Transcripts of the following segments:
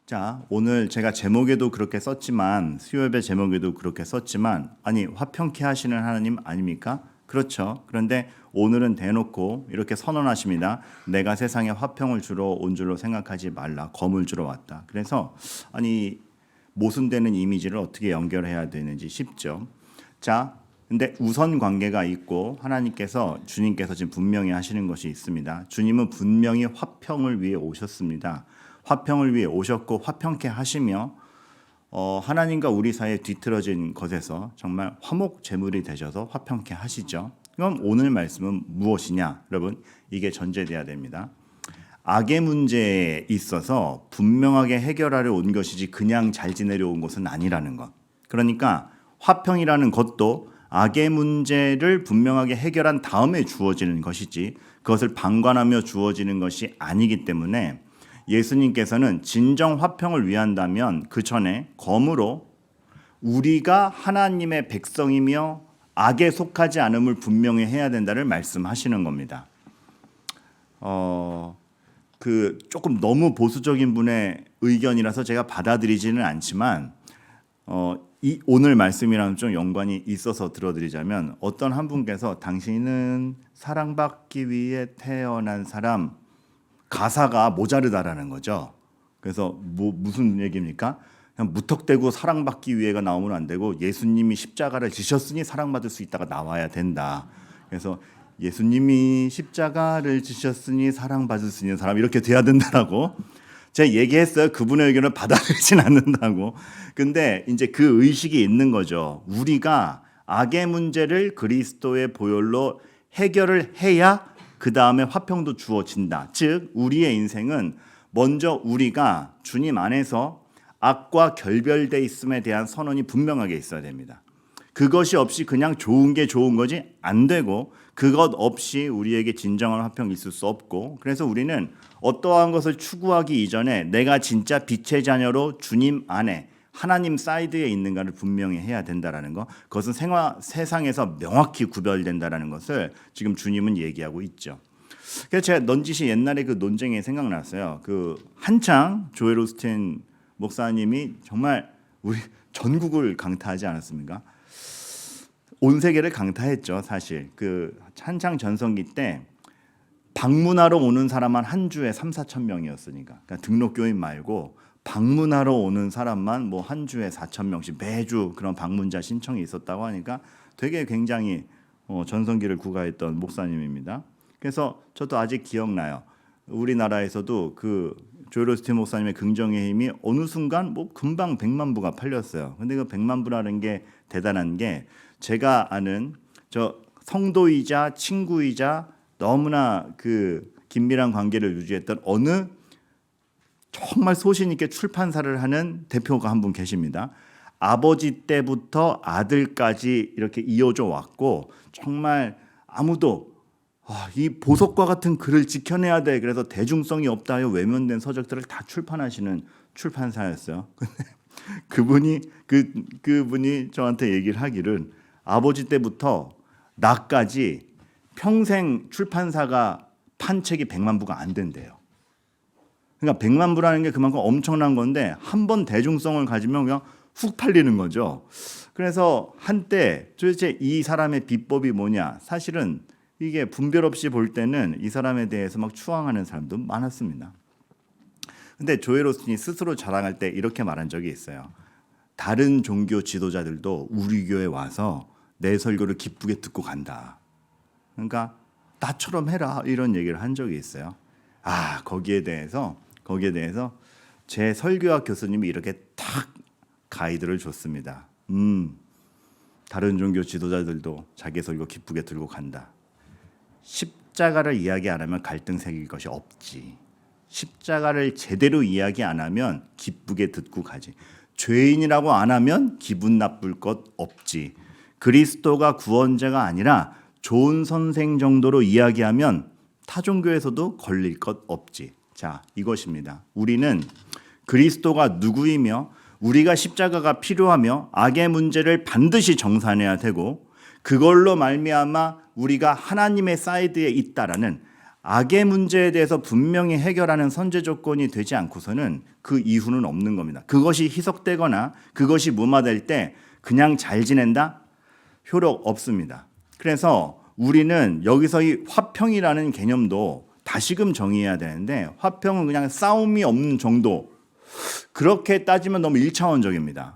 자, 오늘 제가 제목에도 그렇게 썼지만 수요예배 제목에도 그렇게 썼지만 아니 화평케 하시는 하나님 아닙니까? 그렇죠. 그런데 오늘은 대놓고 이렇게 선언하십니다. 내가 세상에 화평을 주러 온 줄로 생각하지 말라. 검을 주러 왔다. 그래서 아니 모순되는 이미지를 어떻게 연결해야 되는지 쉽죠. 자, 근데 우선 관계가 있고 하나님께서 주님께서 지금 분명히 하시는 것이 있습니다. 주님은 분명히 화평을 위해 오셨습니다. 화평을 위해 오셨고 화평케 하시며 하나님과 우리 사이에 뒤틀어진 것에서 정말 화목제물이 되셔서 화평케 하시죠. 그럼 오늘 말씀은 무엇이냐? 여러분 이게 전제돼야 됩니다. 악의 문제에 있어서 분명하게 해결하려 온 것이지 그냥 잘 지내려 온 것은 아니라는 것. 그러니까 화평이라는 것도 악의 문제를 분명하게 해결한 다음에 주어지는 것이지 그것을 방관하며 주어지는 것이 아니기 때문에 예수님께서는 진정 화평을 위한다면 그 전에 검으로 우리가 하나님의 백성이며 악에 속하지 않음을 분명히 해야 된다를 말씀하시는 겁니다. 그 조금 너무 보수적인 분의 의견이라서 제가 받아들이지는 않지만 이 오늘 말씀이랑 좀 연관이 있어서 들어드리자면 어떤 한 분께서 당신은 사랑받기 위해 태어난 사람 가사가 모자르다라는 거죠. 그래서 무슨 얘기입니까? 그냥 무턱대고 사랑받기 위해가 나오면 안 되고 예수님이 십자가를 지셨으니 사랑받을 수 있다가 나와야 된다. 그래서 예수님이 십자가를 지셨으니 사랑받을 수 있는 사람 이렇게 돼야 된다라고 제가 얘기했어요. 그분의 의견을 받아들이진 않는다고. 근데 이제 그 의식이 있는 거죠. 우리가 악의 문제를 그리스도의 보혈로 해결을 해야 그 다음에 화평도 주어진다. 즉 우리의 인생은 먼저 우리가 주님 안에서 악과 결별돼 있음에 대한 선언이 분명하게 있어야 됩니다. 그것이 없이 그냥 좋은 게 좋은 거지 안 되고 그것 없이 우리에게 진정한 화평이 있을 수 없고 그래서 우리는 어떠한 것을 추구하기 이전에 내가 진짜 빛의 자녀로 주님 안에 하나님 사이드에 있는가를 분명히 해야 된다라는 거. 그것은 세상에서 명확히 구별된다라는 것을 지금 주님은 얘기하고 있죠. 그래서 제가 넌지시 옛날에 그 논쟁이 생각났어요. 그 한창 조엘 오스틴 목사님이 정말 우리 전국을 강타하지 않았습니까? 온 세계를 강타했죠. 사실 그 한창 전성기 때 방문하러 오는 사람만 한 주에 3-4천 명이었으니까 그러니까 등록교인 말고 방문하러 오는 사람만 뭐 한 주에 4천 명씩 매주 그런 방문자 신청이 있었다고 하니까 되게 굉장히 전성기를 구가했던 목사님입니다. 그래서 저도 아직 기억나요. 우리나라에서도 그 조엘 오스틴 목사님의 긍정의 힘이 어느 순간 뭐 금방 100만 부가 팔렸어요. 근데 그 100만 부라는 게 대단한 게 제가 아는 저 성도이자 친구이자 너무나 그 긴밀한 관계를 유지했던 어느 정말 소신 있게 출판사를 하는 대표가 한 분 계십니다. 아버지 때부터 아들까지 이렇게 이어져 왔고 정말 아무도 이 보석과 같은 글을 지켜내야 돼. 그래서 대중성이 없다 하여 외면된 서적들을 다 출판하시는 출판사였어요. 그분이 그분이 저한테 얘기를 하기를 아버지 때부터 나까지 평생 출판사가 판 책이 100만 부가 안 된대요. 그러니까 100만 부라는 게 그만큼 엄청난 건데 한 번 대중성을 가지면 그냥 훅 팔리는 거죠. 그래서 한때 도대체 이 사람의 비법이 뭐냐? 사실은 이게 분별 없이 볼 때는 이 사람에 대해서 막 추앙하는 사람도 많았습니다. 근데 조엘 오스틴이 스스로 자랑할 때 이렇게 말한 적이 있어요. 다른 종교 지도자들도 우리 교회 와서 내 설교를 기쁘게 듣고 간다. 그러니까 나처럼 해라 이런 얘기를 한 적이 있어요. 거기에 대해서 제 설교학 교수님이 이렇게 탁 가이드를 줬습니다. 다른 종교 지도자들도 자기 설교 기쁘게 들고 간다. 십자가를 이야기 안 하면 갈등 생길 것이 없지. 십자가를 제대로 이야기 안 하면 기쁘게 듣고 가지. 죄인이라고 안 하면 기분 나쁠 것 없지. 그리스도가 구원자가 아니라 좋은 선생 정도로 이야기하면 타종교에서도 걸릴 것 없지. 자, 이것입니다. 우리는 그리스도가 누구이며 우리가 십자가가 필요하며 악의 문제를 반드시 정산해야 되고 그걸로 말미암아 우리가 하나님의 사이드에 있다라는 악의 문제에 대해서 분명히 해결하는 선제 조건이 되지 않고서는 그 이후는 없는 겁니다. 그것이 희석되거나 그것이 무마될 때 그냥 잘 지낸다? 효력 없습니다. 그래서 우리는 여기서 이 화평이라는 개념도 다시금 정의해야 되는데, 화평은 그냥 싸움이 없는 정도, 그렇게 따지면 너무 1차원적입니다.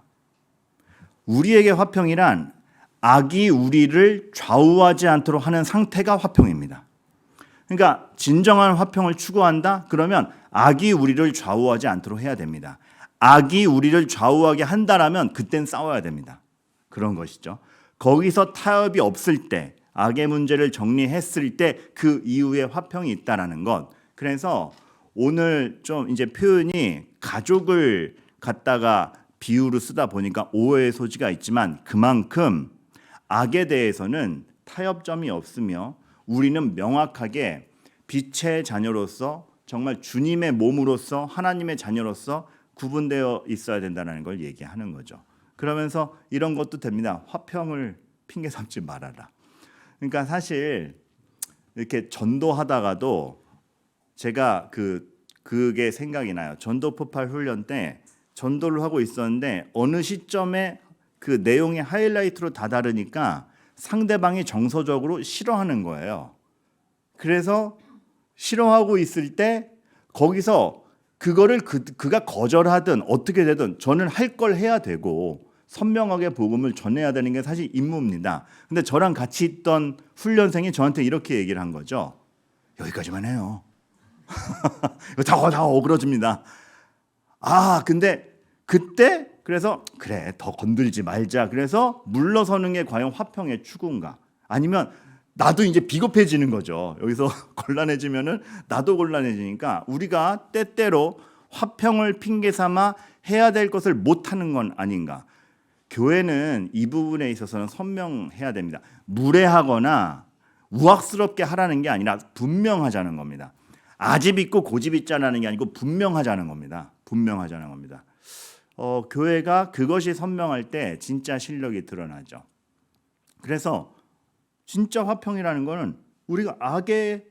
우리에게 화평이란 악이 우리를 좌우하지 않도록 하는 상태가 화평입니다. 그러니까 진정한 화평을 추구한다? 그러면 악이 우리를 좌우하지 않도록 해야 됩니다. 악이 우리를 좌우하게 한다라면 그땐 싸워야 됩니다. 그런 것이죠. 거기서 타협이 없을 때, 악의 문제를 정리했을 때 그 이후에 화평이 있다라는 것. 그래서 오늘 좀 이제 표현이 가족을 갖다가 비유로 쓰다 보니까 오해의 소지가 있지만, 그만큼 악에 대해서는 타협점이 없으며 우리는 명확하게 빛의 자녀로서, 정말 주님의 몸으로서, 하나님의 자녀로서 구분되어 있어야 된다는 걸 얘기하는 거죠. 그러면서 이런 것도 됩니다. 화평을 핑계 삼지 말아라. 그러니까 사실 이렇게 전도하다가도 제가 그게 생각이 나요. 전도 포팔 훈련 때 전도를 하고 있었는데 어느 시점에 그 내용의 하이라이트로 다다르니까 상대방이 정서적으로 싫어하는 거예요. 그래서 싫어하고 있을 때 거기서 그거를 그가 거절하든 어떻게 되든 저는 할 걸 해야 되고 선명하게 복음을 전해야 되는 게 사실 임무입니다. 근데 저랑 같이 있던 훈련생이 저한테 이렇게 얘기를 한 거죠. 여기까지만 해요. 이거 다 어그러집니다. 근데 그때 그래서 그래, 더 건들지 말자. 그래서 물러서는 게 과연 화평의 추구인가? 아니면 나도 이제 비겁해지는 거죠. 여기서 곤란해지면은 나도 곤란해지니까 우리가 때때로 화평을 핑계 삼아 해야 될 것을 못하는 건 아닌가? 교회는 이 부분에 있어서는 선명해야 됩니다. 무례하거나 우악스럽게 하라는 게 아니라 분명하자는 겁니다. 아집 있고 고집 있자라는 게 아니고 분명하자는 겁니다. 분명하자는 겁니다. 교회가 그것이 선명할 때 진짜 실력이 드러나죠. 그래서 진짜 화평이라는 거는 우리가 악에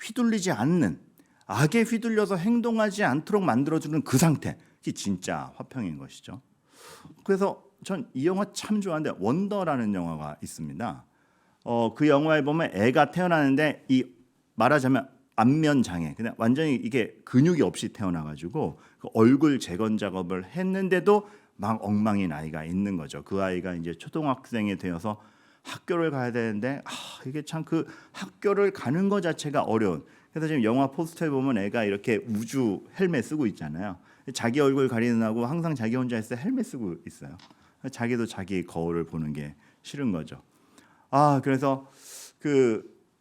휘둘리지 않는, 악에 휘둘려서 행동하지 않도록 만들어주는 그 상태, 그게 진짜 화평인 것이죠. 그래서 전 이 영화 참 좋아하는데, 원더라는 영화가 있습니다. 그 영화에 보면 애가 태어나는데 이 말하자면 안면 장애, 그냥 완전히 이게 근육이 없이 태어나가지고 그 얼굴 재건 작업을 했는데도 막 엉망인 아이가 있는 거죠. 그 아이가 이제 초등학생이 되어서 학교를 가야 되는데 이게 참 그 학교를 가는 것 자체가 어려운. 그래서 지금 영화 포스터에 보면 애가 이렇게 우주 헬멧 쓰고 있잖아요. 자기 얼굴 가리는 하고 항상 자기 혼자 있을 때 헬멧 쓰고 있어요. 자기도 자기 거울을 보는 게 싫은 거죠. 그래서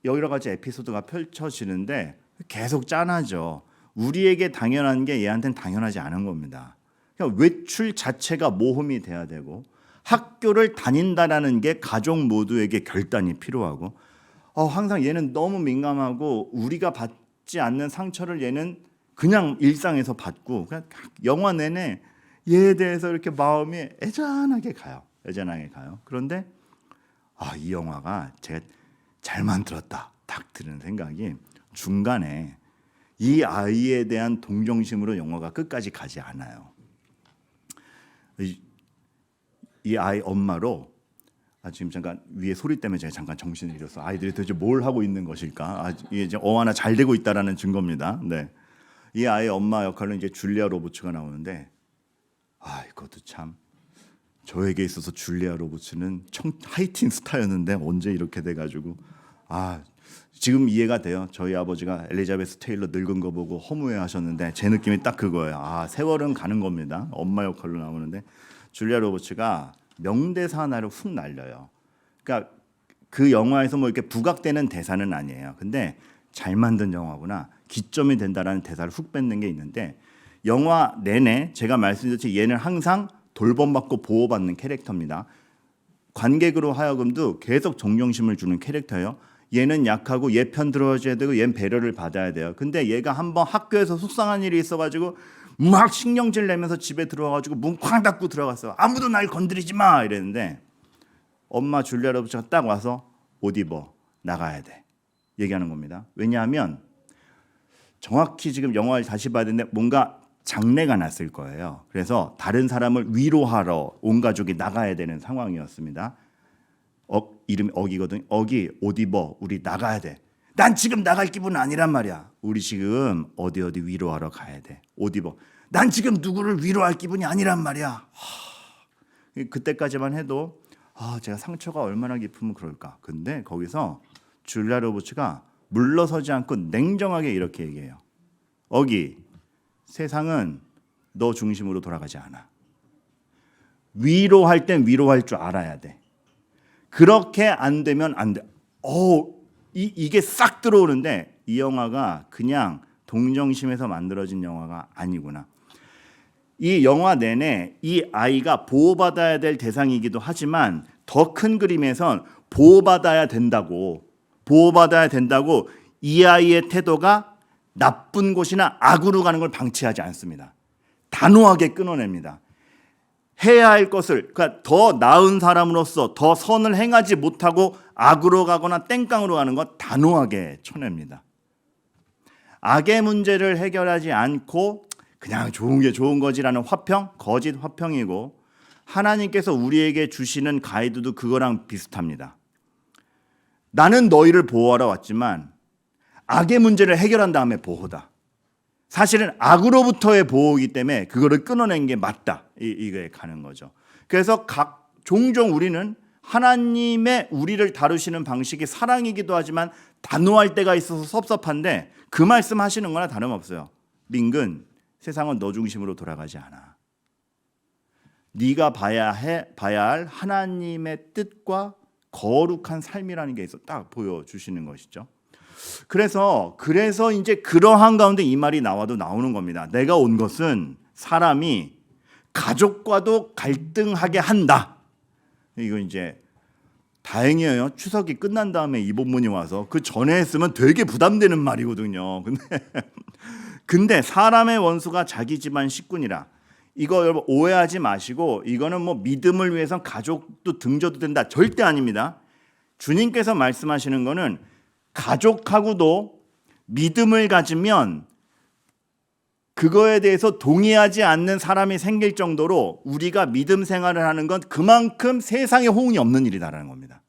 여러 가지 에피소드가 펼쳐지는데 계속 짠하죠. 우리에게 당연한 게 얘한테는 당연하지 않은 겁니다. 그러니까 외출 자체가 모험이 돼야 되고, 학교를 다닌다라는 게 가족 모두에게 결단이 필요하고, 항상 얘는 너무 민감하고 우리가 받지 않는 상처를 얘는 그냥 일상에서 받고, 그냥 영화 내내 얘에 대해서 이렇게 마음이 애잔하게 가요. 그런데 이 영화가 제가 잘 만들었다 딱 드는 생각이, 중간에 이 아이에 대한 동정심으로 영화가 끝까지 가지 않아요. 이 아이 엄마로, 지금 잠깐 위에 소리 때문에 제가 잠깐 정신을 잃었어. 아이들이 도대체 뭘 하고 있는 것일까? 이게 이제 하나 잘 되고 있다라는 증거입니다. 네, 이 아이 엄마 역할로 이제 줄리아 로버츠가 나오는데, 이것도 참 저에게 있어서 줄리아 로버츠는 하이틴 스타였는데 언제 이렇게 돼가지고 지금 이해가 돼요. 저희 아버지가 엘리자베스 테일러 늙은 거 보고 허무해하셨는데 제 느낌이 딱 그거예요. 세월은 가는 겁니다. 엄마 역할로 나오는데 줄리아 로버츠가 명대사 하나를 훅 날려요. 그러니까 그 영화에서 뭐 이렇게 부각되는 대사는 아니에요. 근데 잘 만든 영화구나, 기점이 된다라는 대사를 훅 뺏는 게 있는데, 영화 내내 제가 말씀드렸듯이 얘는 항상 돌봄받고 보호받는 캐릭터입니다. 관객으로 하여금도 계속 존경심을 주는 캐릭터예요. 얘는 약하고 얘 편 들어줘야 되고 얘는 배려를 받아야 돼요. 근데 얘가 한번 학교에서 속상한 일이 있어가지고 막 신경질 내면서 집에 들어와가지고 문 쾅 닫고 들어갔어. 아무도 날 건드리지 마 이랬는데, 엄마 줄리아 로버츠가 딱 와서 옷 입어, 나가야 돼. 얘기하는 겁니다. 왜냐하면 정확히 지금 영화를 다시 봐야 되는데 뭔가 장례가 났을 거예요. 그래서 다른 사람을 위로하러 온 가족이 나가야 되는 상황이었습니다. 이름이 어기거든. 어기 옷 입어. 우리 나가야 돼. 난 지금 나갈 기분 아니란 말이야. 우리 지금 어디 위로하러 가야 돼. 옷 입어. 난 지금 누구를 위로할 기분이 아니란 말이야. 그때까지만 해도 제가 상처가 얼마나 깊으면 그럴까. 근데 거기서 줄리아 로버츠가 물러서지 않고 냉정하게 이렇게 얘기해요. 어기, 세상은 너 중심으로 돌아가지 않아. 위로할 땐 위로할 줄 알아야 돼. 그렇게 안 되면 안 돼. 이게 싹 들어오는데 이 영화가 그냥 동정심에서 만들어진 영화가 아니구나. 이 영화 내내 이 아이가 보호받아야 될 대상이기도 하지만 더 큰 그림에선 보호받아야 된다고 이 아이의 태도가 나쁜 곳이나 악으로 가는 걸 방치하지 않습니다. 단호하게 끊어냅니다. 해야 할 것을, 그러니까 더 나은 사람으로서 더 선을 행하지 못하고 악으로 가거나 땡깡으로 가는 것 단호하게 쳐냅니다. 악의 문제를 해결하지 않고 그냥 좋은 게 좋은 거지라는 화평, 거짓 화평이고, 하나님께서 우리에게 주시는 가이드도 그거랑 비슷합니다. 나는 너희를 보호하러 왔지만 악의 문제를 해결한 다음에 보호다. 사실은 악으로부터의 보호이기 때문에 그거를 끊어낸 게 맞다. 이거에 가는 거죠. 그래서 종종 우리는 하나님의 우리를 다루시는 방식이 사랑이기도 하지만 단호할 때가 있어서 섭섭한데 그 말씀 하시는 거나 다름없어요. 민근, 세상은 너 중심으로 돌아가지 않아. 네가 봐야 할 하나님의 뜻과 거룩한 삶이라는 게 있어 딱 보여주시는 것이죠. 그래서 이제 그러한 가운데 이 말이 나오는 겁니다. 내가 온 것은 사람이 가족과도 갈등하게 한다. 이거 이제 다행이에요. 추석이 끝난 다음에 이 본문이 와서 그 전에 했으면 되게 부담되는 말이거든요. 근데 사람의 원수가 자기 집안 식구니라. 이거 여러분 오해하지 마시고 이거는 뭐 믿음을 위해서 가족도 등져도 된다. 절대 아닙니다. 주님께서 말씀하시는 거는 가족하고도 믿음을 가지면 그거에 대해서 동의하지 않는 사람이 생길 정도로 우리가 믿음 생활을 하는 건 그만큼 세상에 호응이 없는 일이다라는 겁니다.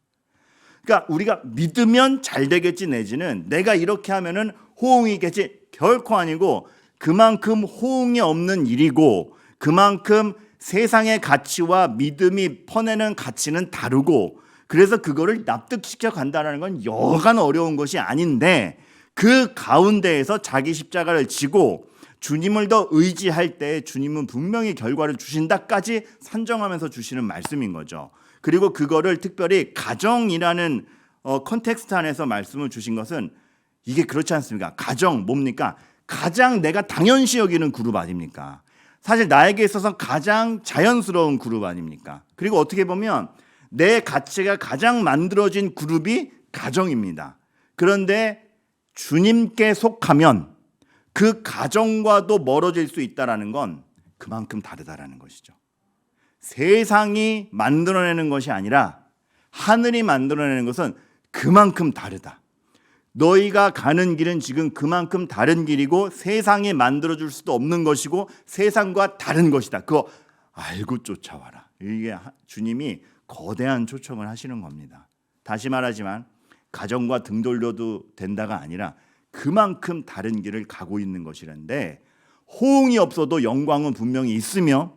그러니까 우리가 믿으면 잘 되겠지 내지는 내가 이렇게 하면은 호응이 있겠지 결코 아니고 그만큼 호응이 없는 일이고 그만큼 세상의 가치와 믿음이 퍼내는 가치는 다르고 그래서 그거를 납득시켜 간다는 건 여간 어려운 것이 아닌데 그 가운데에서 자기 십자가를 지고 주님을 더 의지할 때 주님은 분명히 결과를 주신다까지 산정하면서 주시는 말씀인 거죠. 그리고 그거를 특별히 가정이라는 컨텍스트 안에서 말씀을 주신 것은 이게 그렇지 않습니까? 가정 뭡니까? 가장 내가 당연시 여기는 그룹 아닙니까? 사실 나에게 있어서 가장 자연스러운 그룹 아닙니까? 그리고 어떻게 보면 내 가치가 가장 만들어진 그룹이 가정입니다. 그런데 주님께 속하면 그 가정과도 멀어질 수 있다는 건 그만큼 다르다라는 것이죠. 세상이 만들어내는 것이 아니라 하늘이 만들어내는 것은 그만큼 다르다. 너희가 가는 길은 지금 그만큼 다른 길이고 세상이 만들어줄 수도 없는 것이고 세상과 다른 것이다. 그거 알고 쫓아와라. 이게 주님이 거대한 초청을 하시는 겁니다. 다시 말하지만 가정과 등 돌려도 된다가 아니라 그만큼 다른 길을 가고 있는 것이란데 호응이 없어도 영광은 분명히 있으며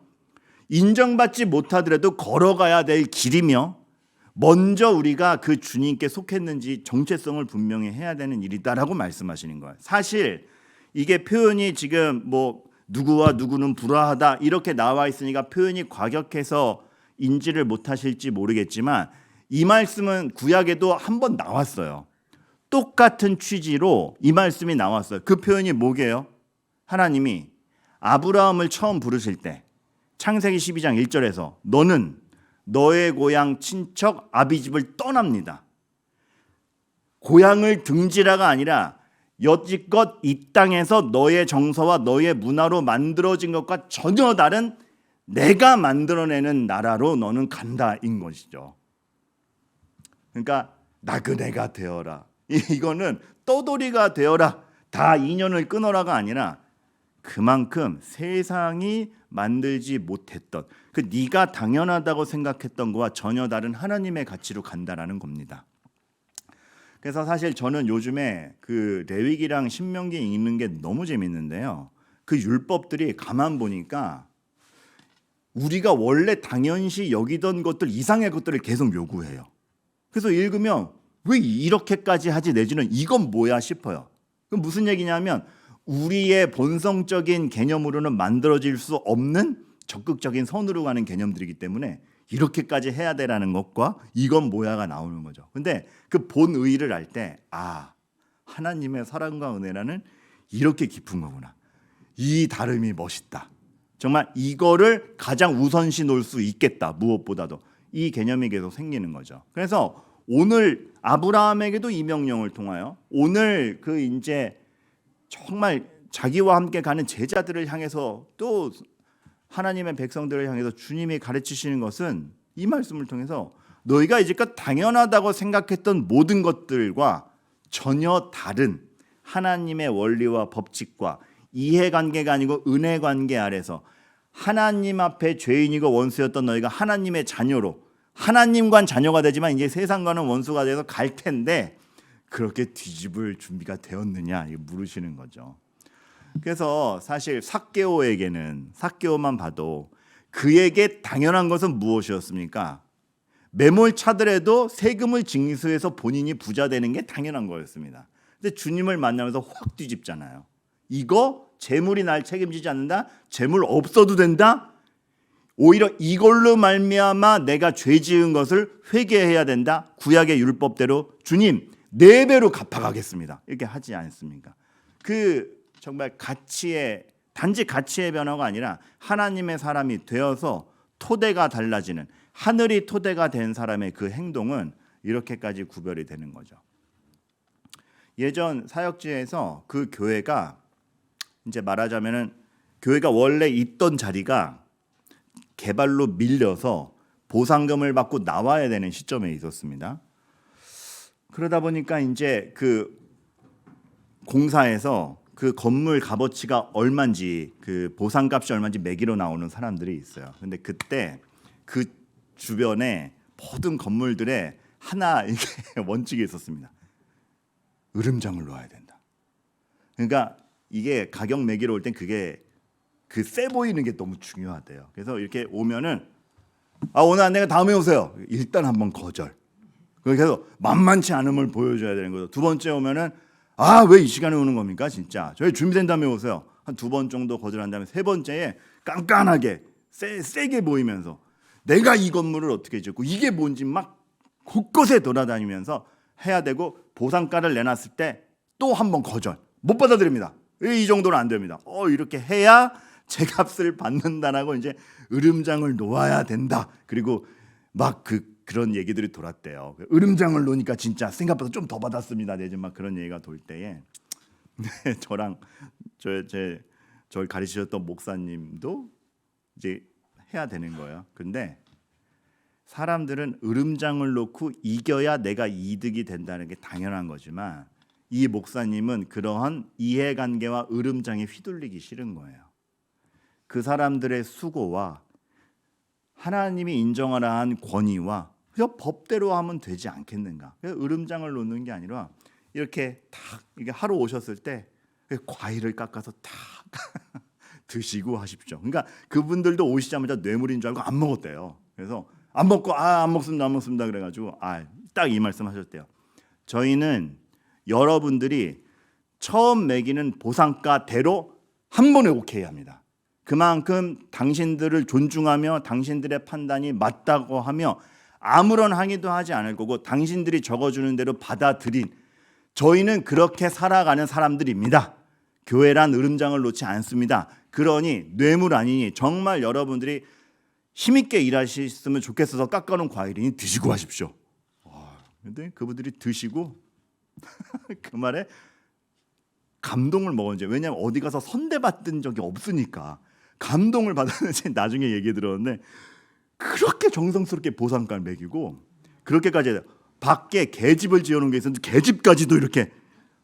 인정받지 못하더라도 걸어가야 될 길이며 먼저 우리가 그 주님께 속했는지 정체성을 분명히 해야 되는 일이다라고 말씀하시는 거예요. 사실 이게 표현이 지금 뭐 누구와 누구는 불화하다 이렇게 나와 있으니까 표현이 과격해서 인지를 못하실지 모르겠지만 이 말씀은 구약에도 한 번 나왔어요. 똑같은 취지로 이 말씀이 나왔어요. 그 표현이 뭐게요? 하나님이 아브라함을 처음 부르실 때 창세기 12장 1절에서 너는 너의 고향 친척 아비집을 떠납니다. 고향을 등지라가 아니라 여지껏 이 땅에서 너의 정서와 너의 문화로 만들어진 것과 전혀 다른 내가 만들어내는 나라로 너는 간다인 것이죠. 그러니까 나그네가 되어라. 이거는 떠돌이가 되어라, 다 인연을 끊어라가 아니라 그만큼 세상이 만들지 못했던 그 네가 당연하다고 생각했던 거와 전혀 다른 하나님의 가치로 간다라는 겁니다. 그래서 사실 저는 요즘에 그 레위기랑 신명기 읽는 게 너무 재밌는데요. 그 율법들이 가만 보니까 우리가 원래 당연시 여기던 것들 이상의 것들을 계속 요구해요. 그래서 읽으면 왜 이렇게까지 하지 내지는 이건 뭐야 싶어요. 그럼 무슨 얘기냐면 우리의 본성적인 개념으로는 만들어질 수 없는 적극적인 선으로 가는 개념들이기 때문에 이렇게까지 해야 되라는 것과 이건 뭐야가 나오는 거죠. 근데 그 본의를 알 때 하나님의 사랑과 은혜라는 이렇게 깊은 거구나. 이 다름이 멋있다. 정말 이거를 가장 우선시 놓을 수 있겠다. 무엇보다도 이 개념이 계속 생기는 거죠. 그래서 오늘 아브라함에게도 이 명령을 통하여 오늘 그 이제 정말 자기와 함께 가는 제자들을 향해서 또 하나님의 백성들을 향해서 주님이 가르치시는 것은 이 말씀을 통해서 너희가 이제껏 당연하다고 생각했던 모든 것들과 전혀 다른 하나님의 원리와 법칙과 이해관계가 아니고 은혜관계 아래서 하나님 앞에 죄인이고 원수였던 너희가 하나님의 자녀로 하나님과는 자녀가 되지만 이제 세상과는 원수가 돼서 갈 텐데 그렇게 뒤집을 준비가 되었느냐 물으시는 거죠. 그래서 사실 삭개오만 봐도 그에게 당연한 것은 무엇이었습니까? 매몰차더라도 세금을 징수해서 본인이 부자 되는 게 당연한 거였습니다. 근데 주님을 만나면서 확 뒤집잖아요. 이거 재물이 날 책임지지 않는다. 재물 없어도 된다. 오히려 이걸로 말미암아 내가 죄 지은 것을 회개해야 된다. 구약의 율법대로 주님 4배로 갚아가겠습니다. 이렇게 하지 않습니까? 그 정말 단지 가치의 변화가 아니라 하나님의 사람이 되어서 토대가 달라지는 하늘이 토대가 된 사람의 그 행동은 이렇게까지 구별이 되는 거죠. 예전 사역지에서 그 교회가 이제 말하자면은 교회가 원래 있던 자리가 개발로 밀려서 보상금을 받고 나와야 되는 시점에 있었습니다. 그러다 보니까 이제 그 공사에서 그 건물 값어치가 얼마인지 그 보상값이 얼마인지 매기러 나오는 사람들이 있어요. 근데 그때 그 주변에 모든 건물들에 하나 이게 원칙이 있었습니다. 으름장을 놓아야 된다. 그러니까 이게 가격 매기러 올 땐 그게 그 세 보이는 게 너무 중요하대요. 그래서 이렇게 오면은 오늘 안 되니까 다음에 오세요. 일단 한번 거절. 그래서 만만치 않음을 보여줘야 되는 거죠. 두 번째 오면은 왜 이 시간에 오는 겁니까? 진짜 저희 준비된 다음에 오세요. 한 2번 정도 거절한 다음에 세 번째에 깐깐하게 세게 보이면서 내가 이 건물을 어떻게 짓고 이게 뭔지 막 곳곳에 돌아다니면서 해야 되고 보상가를 내놨을 때 또 한 번 거절. 못 받아들입니다. 이 정도는 안 됩니다. 이렇게 해야 제 값을 받는다라고 이제 으름장을 놓아야 된다. 그리고 막 그런 얘기들이 돌았대요. 으름장을 놓으니까 진짜 생각보다 좀 더 받았습니다. 내지막 막 그런 얘기가 돌 때에 저랑 저를 가르치셨던 목사님도 이제 해야 되는 거예요. 근데 사람들은 으름장을 놓고 이겨야 내가 이득이 된다는 게 당연한 거지만 이 목사님은 그러한 이해관계와 으름장에 휘둘리기 싫은 거예요. 그 사람들의 수고와 하나님이 인정하라 한 권위와 그냥 법대로 하면 되지 않겠는가. 으름장을 놓는 게 아니라 이렇게 탁 이게 하러 오셨을 때 과일을 깎아서 탁 드시고 하십시오. 그러니까 그분들도 오시자마자 뇌물인 줄 알고 안 먹었대요. 그래서 안 먹고 안 먹습니다 그래가지고 딱 이 말씀하셨대요. 저희는 여러분들이 처음 매기는 보상가대로 한 번에 오케이 합니다. 그만큼 당신들을 존중하며 당신들의 판단이 맞다고 하며 아무런 항의도 하지 않을 거고 당신들이 적어주는 대로 받아들인 저희는 그렇게 살아가는 사람들입니다. 교회란 으름장을 놓지 않습니다. 그러니 뇌물 아니니 정말 여러분들이 힘있게 일하셨으면 좋겠어서 깎아놓은 과일이니 드시고 하십시오. 근데 그분들이 드시고 그 말에 감동을 먹었는지 왜냐하면 어디 가서 선대받은 적이 없으니까 감동을 받았는지 나중에 얘기 들었는데 그렇게 정성스럽게 보상가를 매기고 그렇게까지 밖에 계집을 지어놓은 게 있었는데 계집까지도 이렇게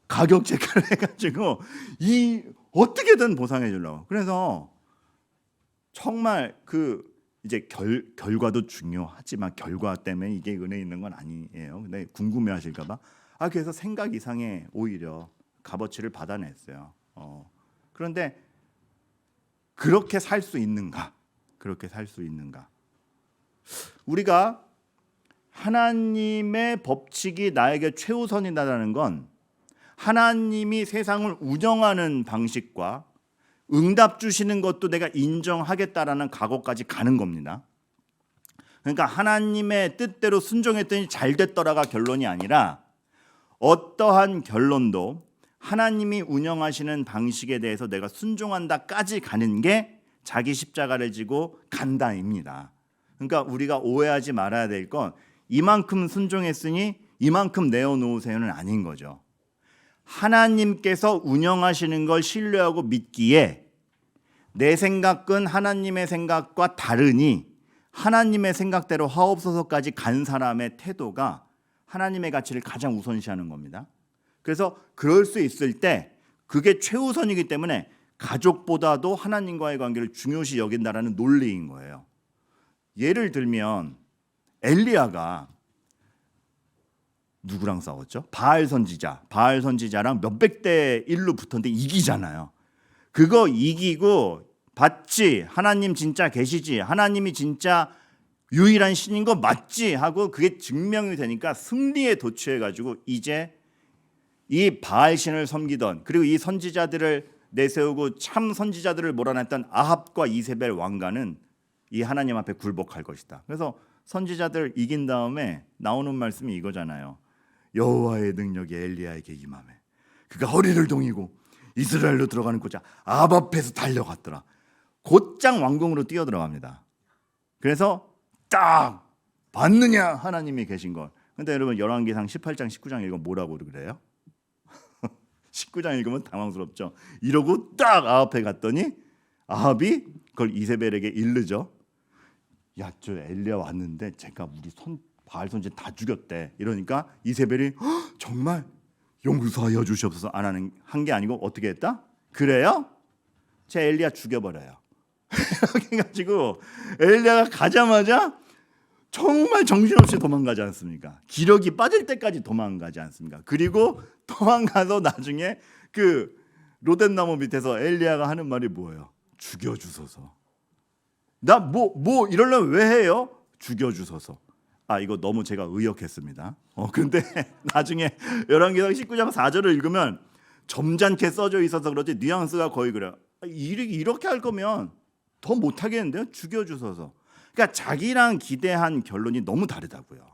가격 체크를 해가지고 이 어떻게든 보상해 주려고. 그래서 정말 그 이제 결과도 중요하지만 결과 때문에 이게 은혜 있는 건 아니에요. 근데 궁금해하실까봐 그래서 생각 이상의 오히려 값어치를 받아냈어요. 그런데 그렇게 살 수 있는가? 그렇게 살 수 있는가? 우리가 하나님의 법칙이 나에게 최우선이다라는 건 하나님이 세상을 운영하는 방식과 응답 주시는 것도 내가 인정하겠다라는 각오까지 가는 겁니다. 그러니까 하나님의 뜻대로 순종했더니 잘 됐더라가 결론이 아니라 어떠한 결론도 하나님이 운영하시는 방식에 대해서 내가 순종한다까지 가는 게 자기 십자가를 지고 간다입니다. 그러니까 우리가 오해하지 말아야 될 건 이만큼 순종했으니 이만큼 내어놓으세요는 아닌 거죠. 하나님께서 운영하시는 걸 신뢰하고 믿기에 내 생각은 하나님의 생각과 다르니 하나님의 생각대로 하옵소서까지 간 사람의 태도가 하나님의 가치를 가장 우선시하는 겁니다. 그래서 그럴 수 있을 때 그게 최우선이기 때문에 가족보다도 하나님과의 관계를 중요시 여긴다라는 논리인 거예요. 예를 들면 엘리야가 누구랑 싸웠죠? 바알 선지자랑 몇백 대 1로 붙었는데 이기잖아요. 그거 이기고 봤지? 하나님 진짜 계시지? 하나님이 진짜 유일한 신인 거 맞지? 하고 그게 증명이 되니까 승리에 도취해가지고 이제 이 바알 신을 섬기던 그리고 이 선지자들을 내세우고 참 선지자들을 몰아냈던 아합과 이세벨 왕가는 이 하나님 앞에 굴복할 것이다. 그래서 선지자들 이긴 다음에 나오는 말씀이 이거잖아요. 여호와의 능력이 엘리야에게 임하매 그가 허리를 동이고 이스라엘로 들어가는 곳자 아합 앞에서 달려갔더라. 곧장 왕궁으로 뛰어들어갑니다. 그래서 딱 봤느냐 하나님이 계신 걸. 근데 여러분 열왕기상 18장 19장 읽으면 뭐라고 그래요? 19장 읽으면 당황스럽죠. 이러고 딱 아합에 갔더니 아합이 그걸 이세벨에게 일르죠. 야, 저 엘리야 왔는데 제가 우리 바알 선지 다 죽였대. 이러니까 이세벨이 정말 용서하여 주시옵소서 안 하는 한 게 아니고 어떻게 했다? 그래요? 제 엘리야 죽여버려요. 이렇게 해가지고 엘리야가 가자마자 정말 정신없이 도망가지 않습니까? 기력이 빠질 때까지 도망가지 않습니까? 그리고 도망가서 나중에 그 로뎀나무 밑에서 엘리야가 하는 말이 뭐예요? 죽여주소서. 나 뭐 이러려면 왜 해요? 죽여주소서. 이거 너무 제가 의역했습니다. 근데 나중에 열왕기상 19장 4절을 읽으면 점잖게 써져 있어서 그렇지 뉘앙스가 거의 그래요. 이렇게 할 거면 더 못하겠는데요? 죽여주소서. 그러니까 자기랑 기대한 결론이 너무 다르다고요.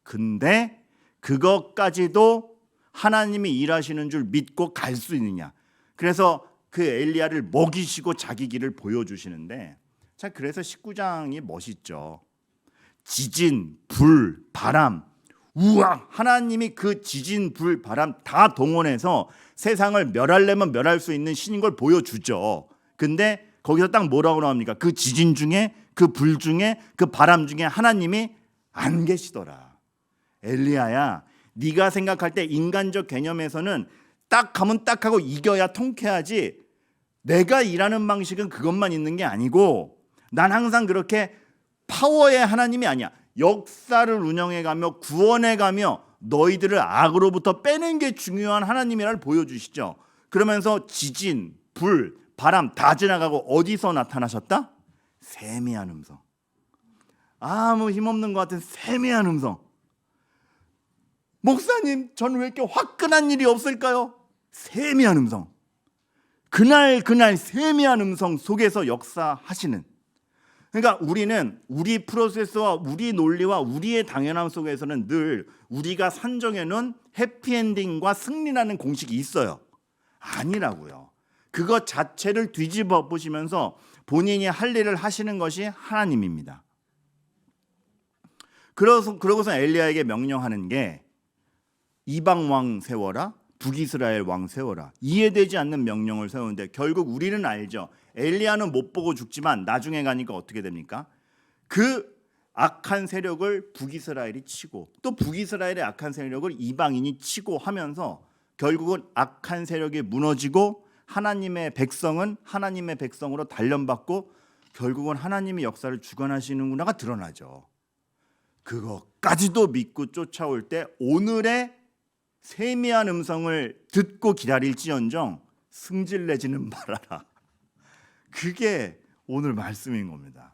근데 그것까지도 하나님이 일하시는 줄 믿고 갈 수 있느냐. 그래서 그 엘리야를 먹이시고 자기 길을 보여주시는데 자 그래서 19장이 멋있죠. 지진, 불, 바람, 우악 하나님이 그 지진, 불, 바람 다 동원해서 세상을 멸하려면 멸할 수 있는 신인 걸 보여주죠. 근데 거기서 딱 뭐라고 나옵니까? 그 지진 중에 그 불 중에 그 바람 중에 하나님이 안 계시더라. 엘리야야 네가 생각할 때 인간적 개념에서는 딱 가면 딱 하고 이겨야 통쾌하지 내가 일하는 방식은 그것만 있는 게 아니고 난 항상 그렇게 파워의 하나님이 아니야. 역사를 운영해가며 구원해가며 너희들을 악으로부터 빼는 게 중요한 하나님이라를 보여주시죠. 그러면서 지진, 불, 바람 다 지나가고 어디서 나타나셨다? 세미한 음성. 아무 힘없는 것 같은 세미한 음성. 목사님 저는 왜 이렇게 화끈한 일이 없을까요? 세미한 음성. 그날 세미한 음성 속에서 역사하시는. 그러니까 우리는 우리 프로세스와 우리 논리와 우리의 당연함 속에서는 늘 우리가 산정해 놓은 해피엔딩과 승리라는 공식이 있어요. 아니라고요. 그것 자체를 뒤집어 보시면서 본인이 할 일을 하시는 것이 하나님입니다. 그러고서 엘리야에게 명령하는 게 이방 왕 세워라, 북이스라엘 왕 세워라. 이해되지 않는 명령을 세우는데 결국 우리는 알죠. 엘리야는 못 보고 죽지만 나중에 가니까 어떻게 됩니까? 그 악한 세력을 북이스라엘이 치고 또 북이스라엘의 악한 세력을 이방인이 치고 하면서 결국은 악한 세력이 무너지고 하나님의 백성은 하나님의 백성으로 단련받고 결국은 하나님의 역사를 주관하시는구나가 드러나죠. 그것까지도 믿고 쫓아올 때 오늘의 세미한 음성을 듣고 기다릴지언정 승질내지는 말아라. 그게 오늘 말씀인 겁니다.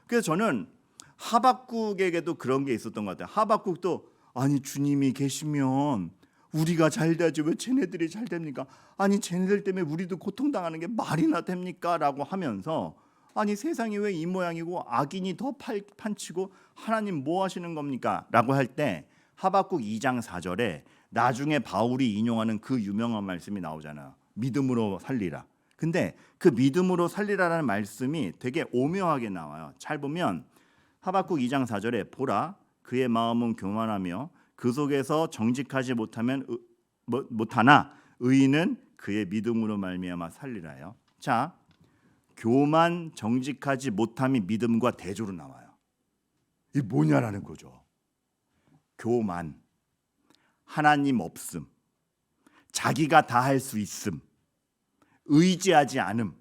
그래서 저는 하박국에게도 그런 게 있었던 것 같아요. 하박국도 아니 주님이 계시면 우리가 잘 되지 왜 쟤네들이 잘 됩니까? 아니 쟤네들 때문에 우리도 고통당하는 게 말이나 됩니까? 라고 하면서 아니 세상이 왜 이 모양이고 악인이 더 판치고 하나님 뭐 하시는 겁니까? 라고 할 때 하박국 2장 4절에 나중에 바울이 인용하는 그 유명한 말씀이 나오잖아요. 믿음으로 살리라. 근데 그 믿음으로 살리라라는 말씀이 되게 오묘하게 나와요. 잘 보면 하박국 2장 4절에 보라 그의 마음은 교만하며 그 속에서 정직하지 못하나 의인은 그의 믿음으로 말미암아 살리라요. 자, 교만 정직하지 못함이 믿음과 대조로 나와요. 이게 뭐냐라는 거죠. 교만, 하나님 없음, 자기가 다 할 수 있음, 의지하지 않음,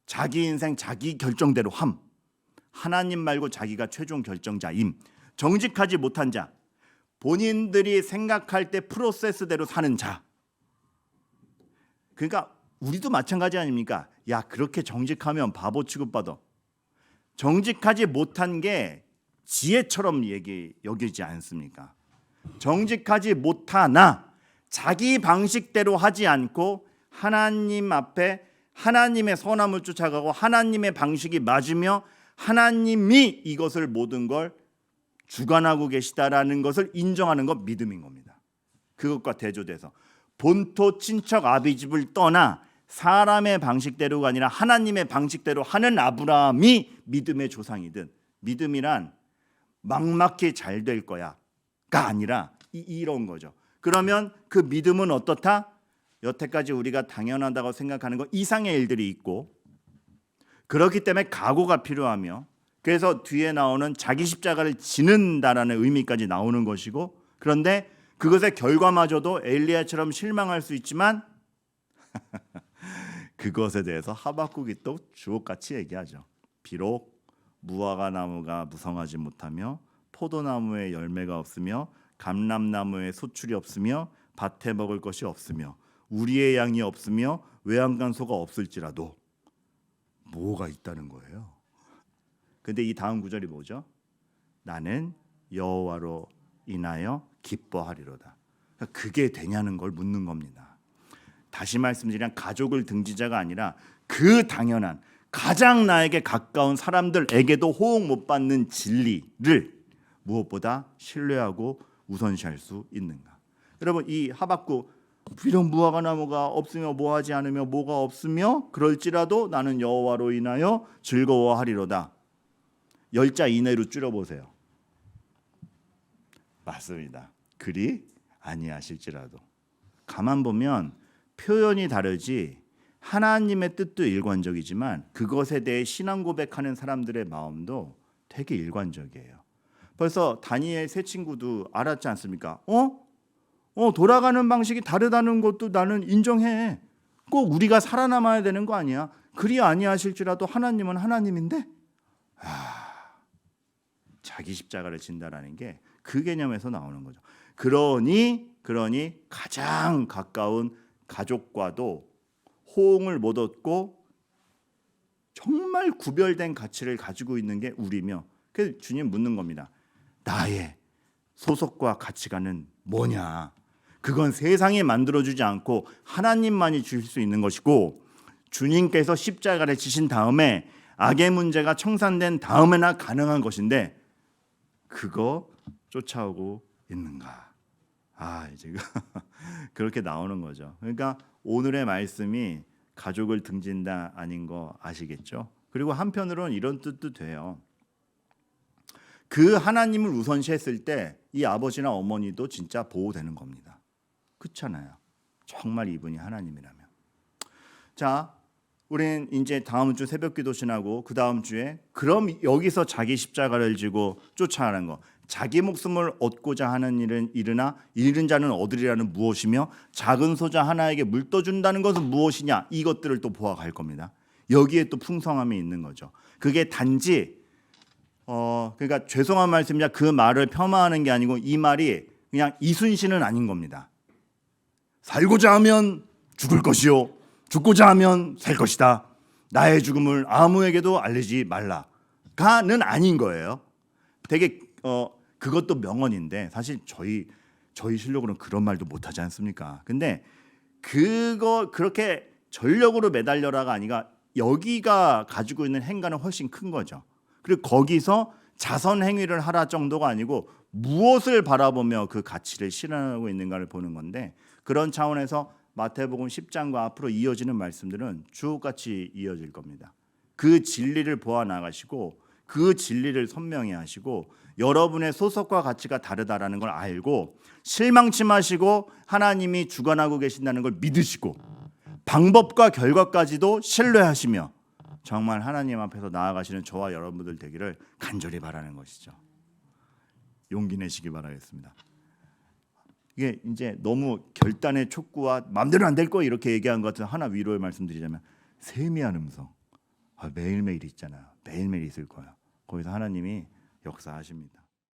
자기 인생 자기 결정대로 함, 하나님 말고 자기가 최종 결정자임, 정직하지 못한 자, 본인들이 생각할 때 프로세스대로 사는 자. 그러니까 우리도 마찬가지 아닙니까? 야 그렇게 정직하면 바보 취급받아. 정직하지 못한 게 지혜처럼 여기지 않습니까? 정직하지 못하나 자기 방식대로 하지 않고 하나님 앞에 하나님의 선함을 쫓아가고 하나님의 방식이 맞으며 하나님이 이것을 모든 걸 주관하고 계시다라는 것을 인정하는 것 믿음인 겁니다. 그것과 대조돼서 본토 친척 아비집을 떠나 사람의 방식대로가 아니라 하나님의 방식대로 하는 아브라함이 믿음의 조상이든 믿음이란 막막히 잘 될 거야가 아니라 이런 거죠. 그러면 그 믿음은 어떻다? 여태까지 우리가 당연하다고 생각하는 것 이상의 일들이 있고 그렇기 때문에 각오가 필요하며 그래서 뒤에 나오는 자기 십자가를 지는다라는 의미까지 나오는 것이고 그런데 그것의 결과마저도 엘리야처럼 실망할 수 있지만 그것에 대해서 하박국이 또 주옥같이 얘기하죠. 비록 무화과 나무가 무성하지 못하며 포도나무에 열매가 없으며 감람나무에 소출이 없으며 밭에 먹을 것이 없으며 우리의 양이 없으며 외양간소가 없을지라도 뭐가 있다는 거예요. 근데 이 다음 구절이 뭐죠? 나는 여호와로 인하여 기뻐하리로다. 그게 되냐는 걸 묻는 겁니다. 다시 말씀드리면 가족을 등지자가 아니라 그 당연한 가장 나에게 가까운 사람들에게도 호응 못 받는 진리를 무엇보다 신뢰하고 우선시할 수 있는가. 여러분 이 하박국 비록 무화과 나무가 없으며 뭐하지 않으며 뭐가 없으며 그럴지라도 나는 여호와로 인하여 즐거워하리로다. 10자 이내로 줄여보세요. 맞습니다. 그리 아니하실지라도. 가만 보면 표현이 다르지 하나님의 뜻도 일관적이지만 그것에 대해 신앙 고백하는 사람들의 마음도 되게 일관적이에요. 벌써 다니엘 세 친구도 알았지 않습니까? 돌아가는 방식이 다르다는 것도 나는 인정해. 꼭 우리가 살아남아야 되는 거 아니야. 그리 아니하실지라도 하나님은 하나님인데 자기 십자가를 진다라는 게 그 개념에서 나오는 거죠. 그러니 가장 가까운 가족과도 호응을 못 얻고 정말 구별된 가치를 가지고 있는 게 우리며 그래서 주님 묻는 겁니다. 나의 소속과 가치관은 뭐냐? 그건 세상이 만들어주지 않고 하나님만이 주실 수 있는 것이고 주님께서 십자가를 지신 다음에 악의 문제가 청산된 다음에나 가능한 것인데 그거 쫓아오고 있는가? 이제 그렇게 나오는 거죠. 그러니까 오늘의 말씀이 가족을 등진다 아닌 거 아시겠죠? 그리고 한편으로는 이런 뜻도 돼요. 그 하나님을 우선시했을 때 이 아버지나 어머니도 진짜 보호되는 겁니다. 그렇잖아요. 정말 이분이 하나님이라면. 자, 우리는 이제 다음 주 새벽기도 지나고 그 다음 주에 그럼 여기서 자기 십자가를 지고 쫓아가는 거, 자기 목숨을 얻고자 하는 일은 이르나 잃은 자는 얻으리라는 무엇이며 작은 소자 하나에게 물 떠준다는 것은 무엇이냐, 이것들을 또 보아갈 겁니다. 여기에 또 풍성함이 있는 거죠. 그게 단지 그러니까 죄송한 말씀이냐 그 말을 폄하하는 게 아니고 이 말이 그냥 이순신은 아닌 겁니다. 살고자 하면 죽을 것이요 죽고자 하면 살 것이다. 나의 죽음을 아무에게도 알리지 말라가는 아닌 거예요. 되게 그것도 명언인데 사실 저희 실력으로는 그런 말도 못하지 않습니까? 근데 그렇게 전력으로 매달려라가 아니라 여기가 가지고 있는 행간은 훨씬 큰 거죠. 그리고 거기서 자선 행위를 하라 정도가 아니고 무엇을 바라보며 그 가치를 실현하고 있는가를 보는 건데, 그런 차원에서 마태복음 10장과 앞으로 이어지는 말씀들은 주옥같이 이어질 겁니다. 그 진리를 보아 나가시고 그 진리를 선명히 하시고 여러분의 소속과 가치가 다르다라는 걸 알고 실망치 마시고 하나님이 주관하고 계신다는 걸 믿으시고 방법과 결과까지도 신뢰하시며 정말 하나님 앞에서 나아가시는 저와 여러분들 되기를 간절히 바라는 것이죠. 용기 내시기 바라겠습니다. 이게 이제 너무 결단의 촉구와 마음대로 안 될 거 이렇게 얘기한 것 같은 하나 위로의 말씀드리자면, 세미한 음성 매일매일 있잖아요. 매일매일 있을 거예요. 거기서 하나님이 역사하십니다.